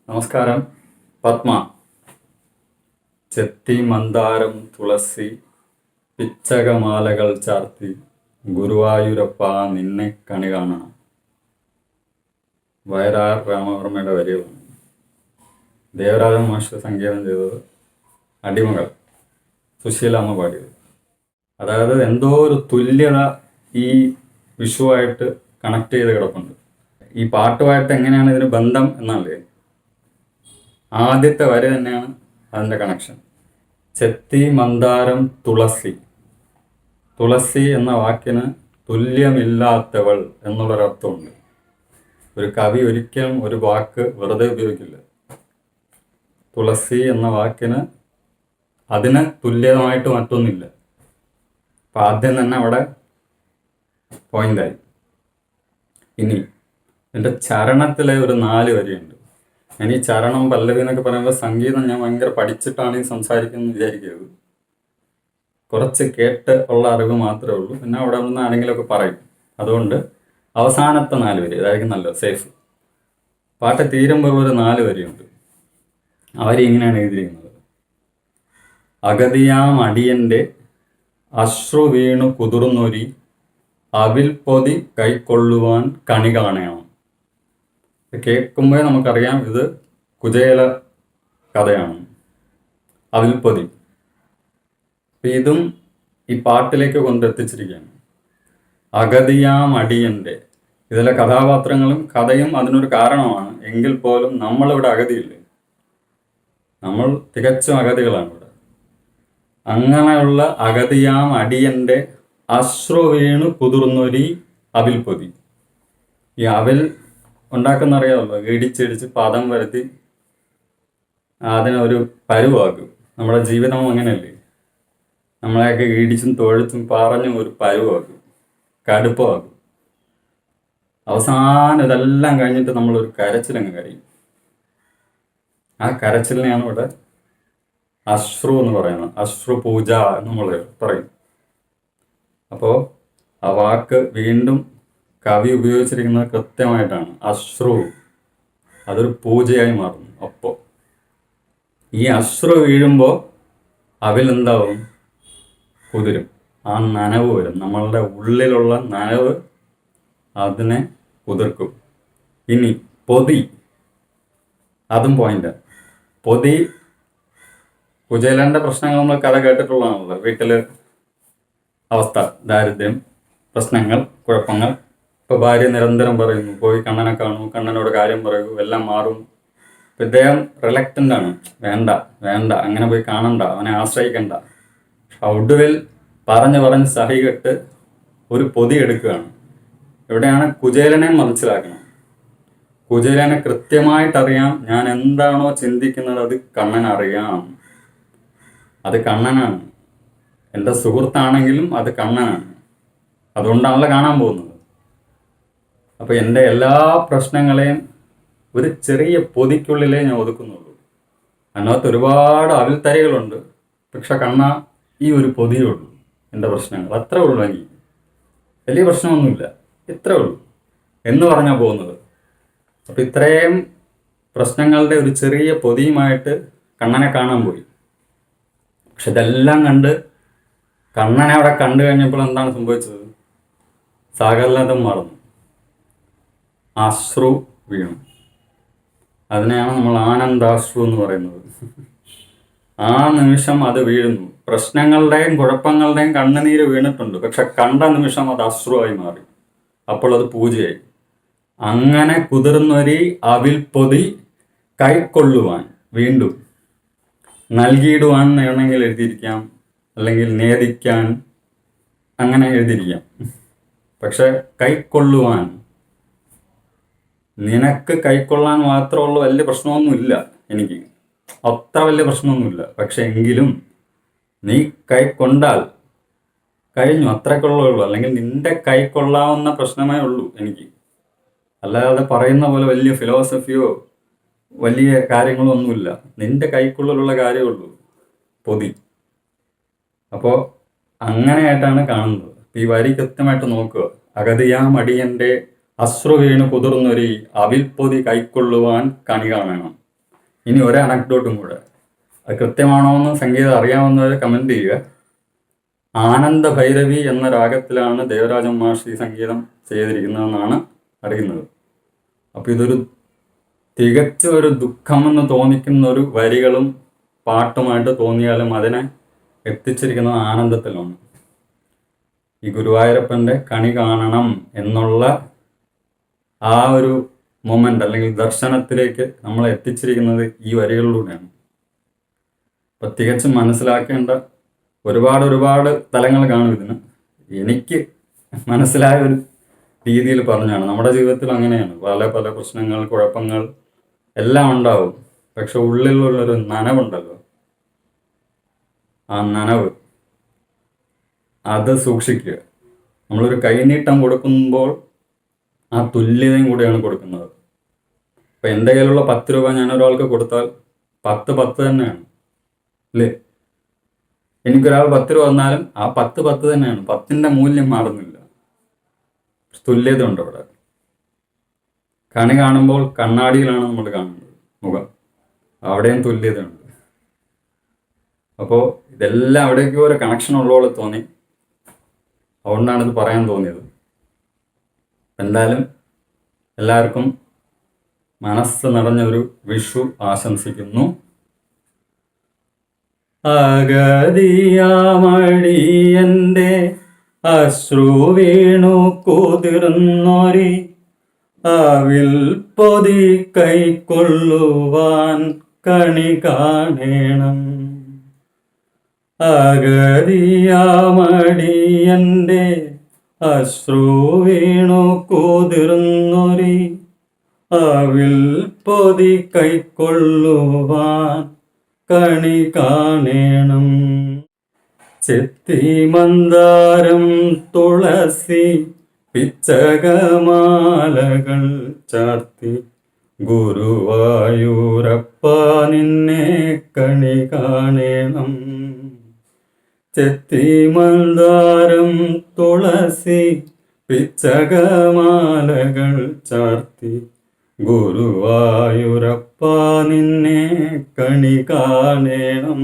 നമസ്കാരം. പത്മ. ചെത്തി മന്ദാരം തുളസി പിച്ചകമാലകൾ ചാർത്തി ഗുരുവായൂരപ്പ നിന്നെ കണി കാണണം. വയലാർ രാമവർമ്മയുടെ വരികളാണ്. ദേവരാജൻ മാഷ് സംഗീതം ചെയ്തത്, അടിമകൾ സുശീലാമ്മ പാടിയത്. അതായത് എന്തോ ഒരു തുല്യത ഈ വിഷുവായിട്ട് കണക്ട് ചെയ്ത് കിടപ്പുണ്ട്. ഈ പാട്ടുമായിട്ട് എങ്ങനെയാണ് ഇതിന് ബന്ധം എന്നല്ലേ, ആദ്യത്തെ വരി തന്നെയാണ് അതിൻ്റെ കണക്ഷൻ. ചെത്തി മന്ദാരം തുളസി. തുളസി എന്ന വാക്കിന് തുല്യമില്ലാത്തവൾ എന്നുള്ളൊരർത്ഥമുണ്ട്. ഒരു കവി ഒരിക്കലും ഒരു വാക്ക് വെറുതെ ഉപയോഗിക്കില്ല. തുളസി എന്ന വാക്കിന് അതിന് തുല്യമായിട്ട് മറ്റൊന്നില്ല. അപ്പം ആദ്യം തന്നെ അവിടെ പോയിന്റായി. ഇനി എൻ്റെ ചരണത്തിലെ ഒരു 4 വരിയുണ്ട്. ഞാൻ ഈ ചരണം പല്ലവി എന്നൊക്കെ പറയുമ്പോൾ സംഗീതം ഞാൻ ഭയങ്കര പഠിച്ചിട്ടാണ് ഈ സംസാരിക്കുന്നത് വിചാരിക്കരുത്. കുറച്ച് കേട്ട് ഉള്ള അറിവ് മാത്രമേ ഉള്ളൂ. പിന്നെ അവിടെ നിന്ന് ആരെങ്കിലുമൊക്കെ പറയും. അതുകൊണ്ട് അവസാനത്തെ 4 വരി അതായിരിക്കും നല്ലത്, സേഫ്. പാട്ട് തീരുമ്പോൾ ഒരു 4 വരിയുണ്ട്. അവർ ഇങ്ങനെയാണ് എഴുതിയിരിക്കുന്നത്: അഗതിയാം അടിയൻ്റെ അശ്രു വീണു കുതിർന്നൊരി അവിൽ പൊതി കൈക്കൊള്ളുവാൻ കണി കാണണം. കേൾക്കുമ്പോഴേ നമുക്കറിയാം ഇത് കുചേല കഥയാണ്, അവിൽപ്പൊതി. ഇതും ഈ പാട്ടിലേക്ക് കൊണ്ടെത്തിച്ചിരിക്കുകയാണ്. അഗതിയാം അടിയൻ്റെ, ഇതിലെ കഥാപാത്രങ്ങളും കഥയും അതിനൊരു കാരണമാണ്. എങ്കിൽ പോലും നമ്മളിവിടെ അഗതിയില്ലേ, നമ്മൾ തികച്ചും അഗതികളാണ് ഇവിടെ. അങ്ങനെയുള്ള അഗതിയാം അടിയൻ്റെ അശ്രു വീണു കുതിർന്നൊരി അവിൽപ്പൊതി. ഈ അവിൽ ഉണ്ടാക്കുന്ന അറിയാമല്ലോ, ഇടിച്ചിടിച്ച് പദം വരുത്തി അതിനൊരു പരുവാക്കും. നമ്മുടെ ജീവിതം അങ്ങനെയല്ലേ, നമ്മളെയൊക്കെ ഇടിച്ചും തൊഴിച്ചും പറഞ്ഞും ഒരു പരുവാക്കും, കടുപ്പമാക്കും. അവസാനം ഇതെല്ലാം കഴിഞ്ഞിട്ട് നമ്മളൊരു കരച്ചിലങ്ങ് കഴിയും. ആ കരച്ചിലിനെയാണ് ഇവിടെ അശ്രു എന്ന് പറയുന്നത്. അശ്രു പൂജ എന്ന് നമ്മൾ പറയും. അപ്പോൾ ആ വാക്ക് വീണ്ടും കവി ഉപയോഗിച്ചിരിക്കുന്നത് കൃത്യമായിട്ടാണ്. അശ്രു അതൊരു പൂജയായി മാറുന്നു. അപ്പോൾ ഈ അശ്രു വീഴുമ്പോൾ അവിലെന്താവും, കുതിരും. ആ നനവ് വരും, നമ്മളുടെ ഉള്ളിലുള്ള നനവ് അതിനെ കുതിർക്കും. ഇനി പൊതി, അതും പോയിന്റ്. പൊതി, കുചേലൻ്റെ പ്രശ്നങ്ങൾ നമ്മൾ കഥ കേട്ടിട്ടുള്ളതാണല്ലോ. വീട്ടിൽ അവസ്ഥ, ദാരിദ്ര്യം, പ്രശ്നങ്ങൾ, കുഴപ്പങ്ങൾ. ഇപ്പോൾ ഭാര്യ നിരന്തരം പറയുന്നു പോയി കണ്ണനെ കാണൂ, കണ്ണനോട് കാര്യം പറയൂ, എല്ലാം മാറും. ഇപ്പം ഇദ്ദേഹം റിലക്റ്റൻ്റ് ആണ്, വേണ്ട വേണ്ട അങ്ങനെ പോയി കാണണ്ട, അവനെ ആശ്രയിക്കണ്ട. ഒടുവിൽ പറഞ്ഞ് സഹികെട്ട് ഒരു പൊതി എടുക്കുകയാണ്. ഇവിടെയാണ് കുചേലനെ മനസ്സിലാക്കണം. കുചേലനെ കൃത്യമായിട്ടറിയാം, ഞാൻ എന്താണോ ചിന്തിക്കുന്നത് അത് കണ്ണനറിയാം. അത് കണ്ണനാണ്. എൻ്റെ സുഹൃത്താണെങ്കിലും അത് കണ്ണനാണ്. അതുകൊണ്ടാണല്ലോ കാണാൻ പോകുന്നത്. അപ്പോൾ എൻ്റെ എല്ലാ പ്രശ്നങ്ങളെയും ഒരു ചെറിയ പൊതിക്കുള്ളിലേ ഞാൻ ഒതുക്കുന്നുള്ളൂ. അതിനകത്ത് ഒരുപാട് അവിൽത്തരികളുണ്ട്. പക്ഷെ കണ്ണ ഈ ഒരു പൊതിയേ ഉള്ളൂ എൻ്റെ പ്രശ്നങ്ങൾ. അത്രേ ഉള്ളൂ. എനിക്ക് വലിയ പ്രശ്നമൊന്നുമില്ല, ഇത്രേ ഉള്ളൂ എന്ന് പറഞ്ഞാൽ പോകുന്നത്. അപ്പോൾ ഇത്രയും പ്രശ്നങ്ങളുടെ ഒരു ചെറിയ പൊതിയുമായിട്ട് കണ്ണനെ കാണാൻ പോയി. പക്ഷെ ഇതെല്ലാം കണ്ട് കണ്ണനെ അവിടെ കണ്ടു കഴിഞ്ഞപ്പോൾ എന്താണ് സംഭവിച്ചത്? സകലതും മറന്നു, അശ്രു വീണു. അതിനെയാണ് നമ്മൾ ആനന്ദാശ്രു എന്ന് പറയുന്നത്. ആ നിമിഷം അത് വീഴുന്നു. പ്രശ്നങ്ങളുടെയും കുഴപ്പങ്ങളുടെയും കണ്ണുനീര് വീണിട്ടുണ്ട്, പക്ഷെ കണ്ട നിമിഷം അത് അശ്രുവായി മാറി. അപ്പോൾ അത് പൂജയായി. അങ്ങനെ കുതിർന്നൊരി അവിൽപ്പൊതി കൈക്കൊള്ളുവാൻ, വീണ്ടും നൽകിയിടുവാൻ വേണമെങ്കിൽ എഴുതിയിരിക്കാം, അല്ലെങ്കിൽ നേദിക്കാൻ, അങ്ങനെ എഴുതിയിരിക്കാം. പക്ഷെ കൈക്കൊള്ളുവാൻ, നിനക്ക് കൈക്കൊള്ളാൻ മാത്രമുള്ള വലിയ പ്രശ്നമൊന്നുമില്ല, എനിക്ക് അത്ര വലിയ പ്രശ്നമൊന്നുമില്ല. പക്ഷെ എങ്കിലും നീ കൈക്കൊണ്ടാൽ കഴിഞ്ഞു, അത്രയ്ക്കുള്ളേ ഉള്ളൂ. അല്ലെങ്കിൽ നിന്റെ കൈക്കൊള്ളാവുന്ന പ്രശ്നമേ ഉള്ളൂ എനിക്ക്. അല്ലാതെ പറയുന്ന പോലെ വലിയ ഫിലോസഫിയോ വലിയ കാര്യങ്ങളോ ഒന്നുമില്ല. നിന്റെ കൈക്കുള്ളിലുള്ള കാര്യമുള്ളൂ പൊതി. അപ്പോൾ അങ്ങനെയായിട്ടാണ് കാണുന്നത്. ഈ വരി കൃത്യമായിട്ട് നോക്കുക. അഗതിയാം അടിയൻ്റെ അശ്രു വീണു കുതിർന്നൊരി അവിൽപ്പൊതി കൈക്കൊള്ളുവാൻ കണി കാണണം. ഇനി ഒരു അനക്ഡോട്ടും കൂടെ, അത് കൃത്യമാണോ എന്ന് സംഗീതം അറിയാവുന്നവർ കമൻറ്റ് ചെയ്യുക. ആനന്ദ ഭൈരവി എന്ന രാഗത്തിലാണ് ദേവരാജൻ മാഷ് ഈ സംഗീതം ചെയ്തിരിക്കുന്നതെന്നാണ് അറിയുന്നത്. അപ്പോൾ ഇതൊരു തികച്ച ഒരു ദുഃഖമെന്ന് തോന്നിക്കുന്ന ഒരു വരികളും പാട്ടുമായിട്ട് തോന്നിയാലും അതിനെ എത്തിച്ചിരിക്കുന്നത് ആനന്ദത്തിലാണ്. ഈ ഗുരുവായൂരപ്പൻ്റെ കണി കാണണം എന്നുള്ള ആ ഒരു മൊമെൻ്റ് അല്ലെങ്കിൽ ദർശനത്തിലേക്ക് നമ്മളെ എത്തിച്ചിരിക്കുന്നത് ഈ വരികളിലൂടെയാണ്. അപ്പം തികച്ചും മനസ്സിലാക്കേണ്ട ഒരുപാട് തലങ്ങൾ കാണും ഇതിന്. എനിക്ക് മനസ്സിലായ ഒരു രീതിയിൽ പറഞ്ഞാണ്. നമ്മുടെ ജീവിതത്തിൽ അങ്ങനെയാണ്, പല പ്രശ്നങ്ങൾ, കുഴപ്പങ്ങൾ എല്ലാം ഉണ്ടാവും. പക്ഷെ ഉള്ളിലുള്ളൊരു നനവുണ്ടല്ലോ, ആ നനവ് അത് സൂക്ഷിക്കുക. നമ്മളൊരു കൈനീട്ടം കൊടുക്കുമ്പോൾ ആ തുല്യതയും കൂടെയാണ് കൊടുക്കുന്നത്. അപ്പം എൻ്റെ കയ്യിലുള്ള 10 രൂപ ഞാൻ ഒരാൾക്ക് കൊടുത്താൽ 10 തന്നെയാണ് അല്ലേ? എനിക്കൊരാൾ 10 രൂപ തന്നാലും ആ 10 തന്നെയാണ്. 10ൻ്റെ മൂല്യം മാറുന്നില്ല. തുല്യത ഉണ്ട് അവിടെ. കണി കാണുമ്പോൾ കണ്ണാടിയിലാണ് നമ്മൾ കാണുന്നത് മുഖം, അവിടെയും തുല്യതയുണ്ട്. അപ്പോൾ ഇതെല്ലാം അവിടേക്ക് ഒരു കണക്ഷൻ ഉള്ളപോലെ തോന്നി, അതുകൊണ്ടാണ് ഇത് പറയാൻ തോന്നിയത്. എന്തായാലും എല്ലാവർക്കും മനസ്സ് നിറഞ്ഞൊരു വിഷു ആശംസിക്കുന്നു. അഗതിയാമടിയൻ്റെ അശ്രു വീണു കുതിർന്നൊരി അവിൽ പൊതി കൈക്കൊള്ളുവാൻ കണി കാണേണം. അഗതിയാമടിയൻ്റെ അശ്രു വീണു കുതിർന്നൊരി അവിൽ പൊതി കൈക്കൊള്ളുവാൻ കണി കാണേണം. ചെത്തി മന്ദാരം തുളസി പിച്ചകമാലകൾ ചാർത്തി ഗുരുവായൂരപ്പ നിന്നെ കണി കാണേണം. ചെത്തി മന്ദാരം തുളസി പിച്ചകമാലകൾ ചാർത്തി ഗുരുവായൂരപ്പ നിന്നെ കണി കാണേണം.